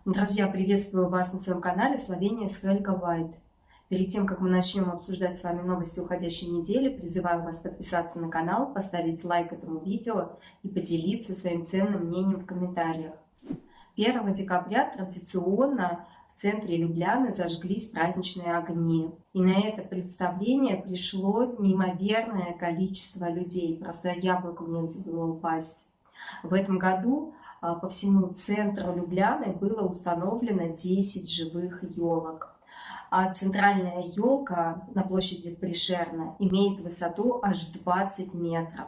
Друзья, приветствую вас на своем канале Словения с Хельга Вайт. Перед тем, как мы начнем обсуждать с вами новости уходящей недели, призываю вас подписаться на канал, поставить лайк этому видео и поделиться своим ценным мнением в комментариях. 1 декабря традиционно в центре Любляны зажглись праздничные огни. И на это представление пришло неимоверное количество людей. Просто яблоку негде было упасть. В этом году по всему центру Любляны было установлено 10 живых елок. А центральная елка на площади Пришерна имеет высоту аж 20 метров.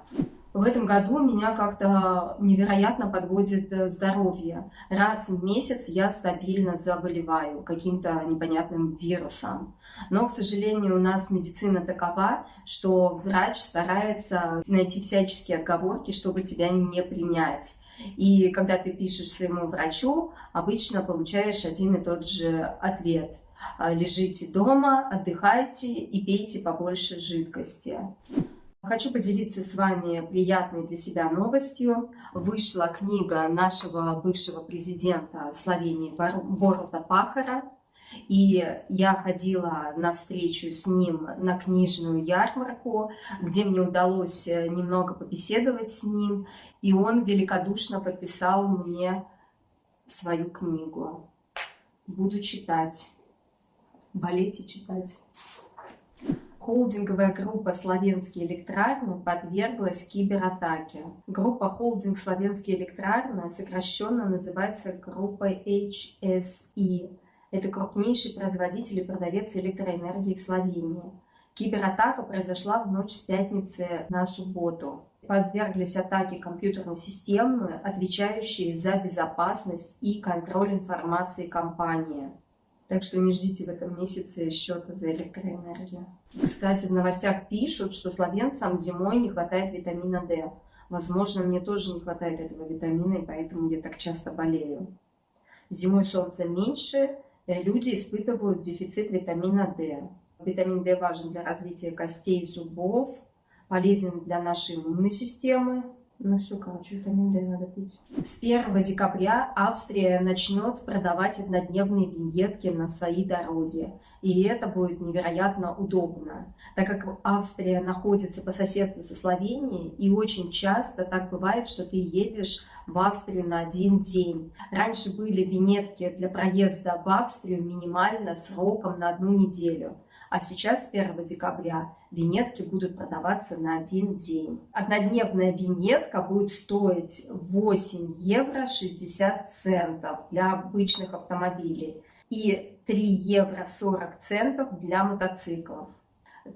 В этом году меня как-то невероятно подводит здоровье. Раз в месяц я стабильно заболеваю каким-то непонятным вирусом. Но, к сожалению, у нас медицина такова, что врач старается найти всяческие отговорки, чтобы тебя не принять. И когда ты пишешь своему врачу, обычно получаешь один и тот же ответ. Лежите дома, отдыхайте и пейте побольше жидкости. Хочу поделиться с вами приятной для себя новостью. Вышла книга нашего бывшего президента Словении Борута Пахора. И я ходила на встречу с ним на книжную ярмарку, где мне удалось немного побеседовать с ним. И он великодушно подписал мне свою книгу. Буду читать. Болеть и читать. Холдинговая группа «Словенские электрарны» подверглась кибератаке. Группа «Холдинг Словенские электрарны» сокращенно называется группой HSE. Это крупнейший производитель и продавец электроэнергии в Словении. Кибератака произошла в ночь с пятницы на субботу. Подверглись атаке компьютерной системы, отвечающие за безопасность и контроль информации компании. Так что не ждите в этом месяце счета за электроэнергию. Кстати, в новостях пишут, что словенцам зимой не хватает витамина D. Возможно, мне тоже не хватает этого витамина, и поэтому я так часто болею. Зимой солнца меньше, люди испытывают дефицит витамина D. Витамин D важен для развития костей и зубов, полезен для нашей иммунной системы. Ну все, короче, витамин D надо пить. С 1 декабря Австрия начнет продавать однодневные виньетки на свои дороги. И это будет невероятно удобно, так как Австрия находится по соседству со Словенией, и очень часто так бывает, что ты едешь в Австрию на один день. Раньше были виньетки для проезда в Австрию минимально сроком на 1 неделю. А сейчас, с 1 декабря, виньетки будут продаваться на 1 день. Однодневная виньетка будет стоить 8 евро 60 центов для обычных автомобилей и 3 евро 40 центов для мотоциклов.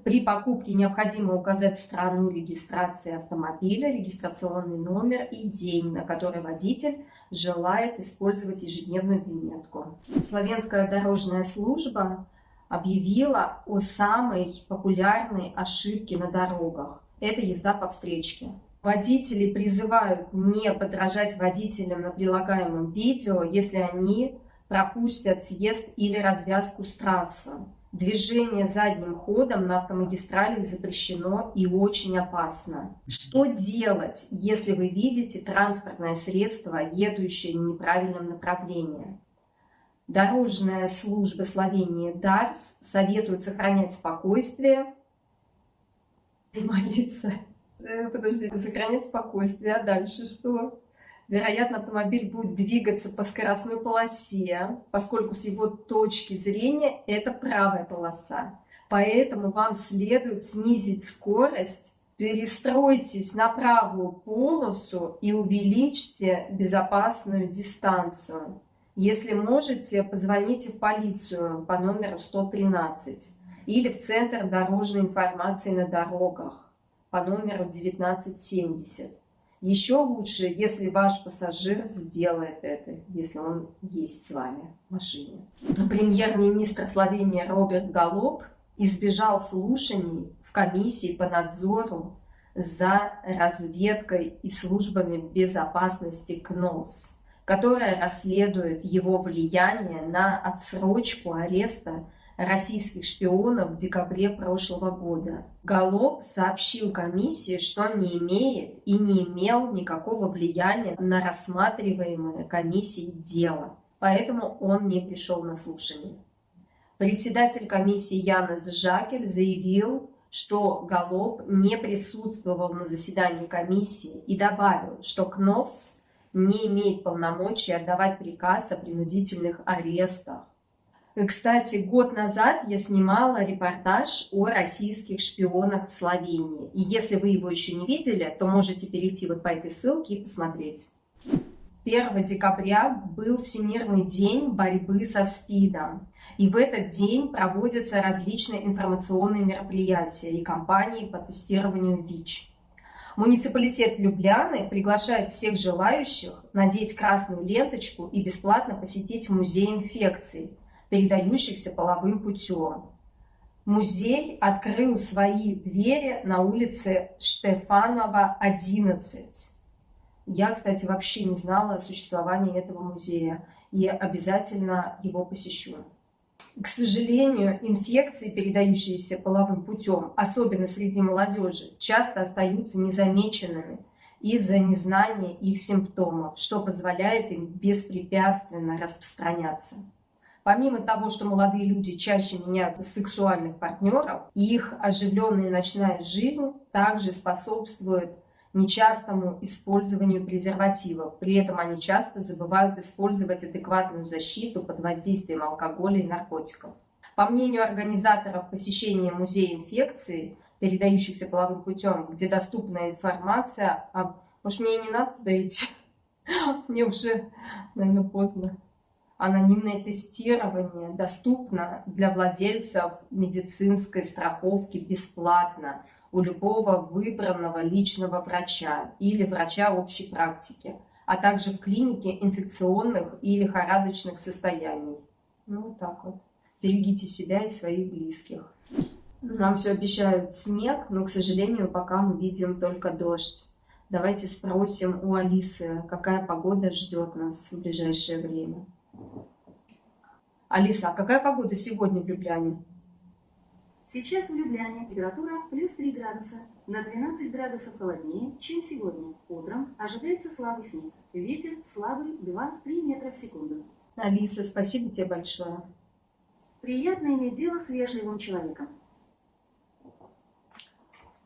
При покупке необходимо указать страну регистрации автомобиля, регистрационный номер и день, на который водитель желает использовать ежедневную виньетку. Словенская дорожная служба объявила о самой популярной ошибке на дорогах. Это езда по встречке. Водители призывают не подражать водителям на прилагаемом видео, если они пропустят съезд или развязку с трассы. Движение задним ходом на автомагистрали запрещено и очень опасно. Что делать, если вы видите транспортное средство, едущее в неправильном направлении? Дорожная служба Словении ДАРС советует сохранять спокойствие и молиться. Подождите, сохранять спокойствие, а дальше что? Вероятно, автомобиль будет двигаться по скоростной полосе, поскольку с его точки зрения это правая полоса. Поэтому вам следует снизить скорость, перестройтесь на правую полосу и увеличьте безопасную дистанцию. Если можете, позвоните в полицию по номеру 113 или в Центр дорожной информации на дорогах по номеру 1970. Еще лучше, если ваш пассажир сделает это, если он есть с вами в машине. Премьер-министр Словении Роберт Голоб избежал слушаний в комиссии по надзору за разведкой и службами безопасности КНОС, которая расследует его влияние на отсрочку ареста российских шпионов в декабре прошлого года. Голоб сообщил комиссии, что не имеет и не имел никакого влияния на рассматриваемое комиссией дело. поэтому он не пришел на слушание. Председатель комиссии Янес Жакель заявил, что Галоп не присутствовал на заседании комиссии и добавил, что КНОВС не имеет полномочий отдавать приказ о принудительных арестах. Кстати, год назад я снимала репортаж о российских шпионах в Словении. И если вы его еще не видели, то можете перейти вот по этой ссылке и посмотреть. 1 декабря был Всемирный день борьбы со СПИДом. И в этот день проводятся различные информационные мероприятия и кампании по тестированию ВИЧ. Муниципалитет Любляны приглашает всех желающих надеть красную ленточку и бесплатно посетить музей инфекций, передающихся половым путем. Музей открыл свои двери на улице Штефанова, 11. Я, кстати, вообще не знала о существовании этого музея и обязательно его посещу. К сожалению, инфекции, передающиеся половым путем, особенно среди молодежи, часто остаются незамеченными из-за незнания их симптомов, что позволяет им беспрепятственно распространяться. Помимо того, что молодые люди чаще меняют сексуальных партнеров, их оживленная ночная жизнь также способствует нечастому использованию презервативов. При этом они часто забывают использовать адекватную защиту под воздействием алкоголя и наркотиков. По мнению организаторов посещения музея инфекций, передающихся половым путем, где доступна информация об... Может, мне не надо туда идти? Мне уже, наверное, поздно. Анонимное тестирование доступно для владельцев медицинской страховки бесплатно у любого выбранного личного врача или врача общей практики, а также в клинике инфекционных и лихорадочных состояний. Ну, вот так вот. Берегите себя и своих близких. Нам все обещают снег, но, к сожалению, пока мы видим только дождь. Давайте спросим у Алисы, какая погода ждет нас в ближайшее время. Алиса, а какая погода сегодня в Любляне? Сейчас в Любляне температура плюс 3 градуса, на 12 градусов холоднее, чем сегодня. Утром ожидается слабый снег. Ветер слабый 2-3 метра в секунду. Алиса, спасибо тебе большое. Приятно иметь дело с вежливым человеком.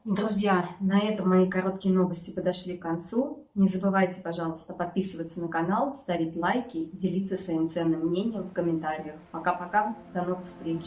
Друзья, на этом мои короткие новости подошли к концу. Не забывайте, пожалуйста, подписываться на канал, ставить лайки, делиться своим ценным мнением в комментариях. Пока-пока, до новых встреч!